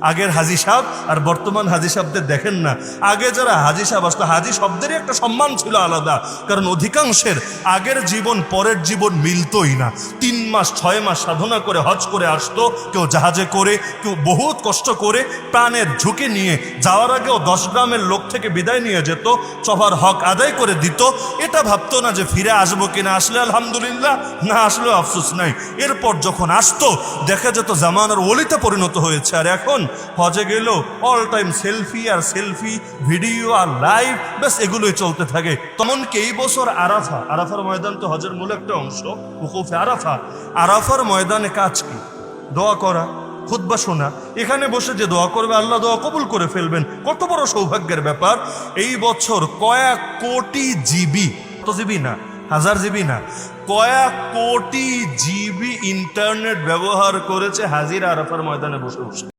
আগের হাজি সাহেব আর বর্তমান হাজি সাহেবদের দেখেন না, আগে যারা হাজি সাহেব আসতো, হাজি শব্দেরই একটা সম্মান ছিল আলাদা, কারণ অধিকাংশের আগের জীবন পরের জীবন মিলতোই না। 3 মাস 6 মাস সাধনা করে হজ করে আসতো, কেউ জাহাজে করে, কেউ বহুত কষ্ট করে প্রাণের ঝুঁকি নিয়ে যাওয়ার আগেও 10 গ্রামের লোক থেকে বিদায় নিয়ে যেত, সবার হক আদায় করে দিত। এটা ভাবতো না যে ফিরে আসবো কিনা, আসলে আলহামদুলিল্লাহ, না আসলেও আফসোস নাই। এরপর যখন আসতো দেখা যেত জামানার ওলিতে পরিণত হয়েছে। আর এখন হজে গেল অল টাইম সেলফি আর সেলফি, ভিডিও আর লাইভ, ব্যাস এগুলোই চলতে থাকে। তেমনকি এই বছর আরাফার ময়দান তো হজের মূল একটা অংশ, উকুফে আরাফার ময়দানে কাজ কি? দোয়া করা, খুতবা শোনা। এখানে বসে যে দোয়া করবে আল্লাহ দোয়া কবুল করে ফেলবেন, কত বড় সৌভাগ্যের ব্যাপার। এই বছর কয়েক কোটি জিবি, কত জিবি না, 1000 জিবি না, কয়েক কোটি জিবি ইন্টারনেট ব্যবহার করেছে হাজিরা আরাফার ময়দানে বসে বসে।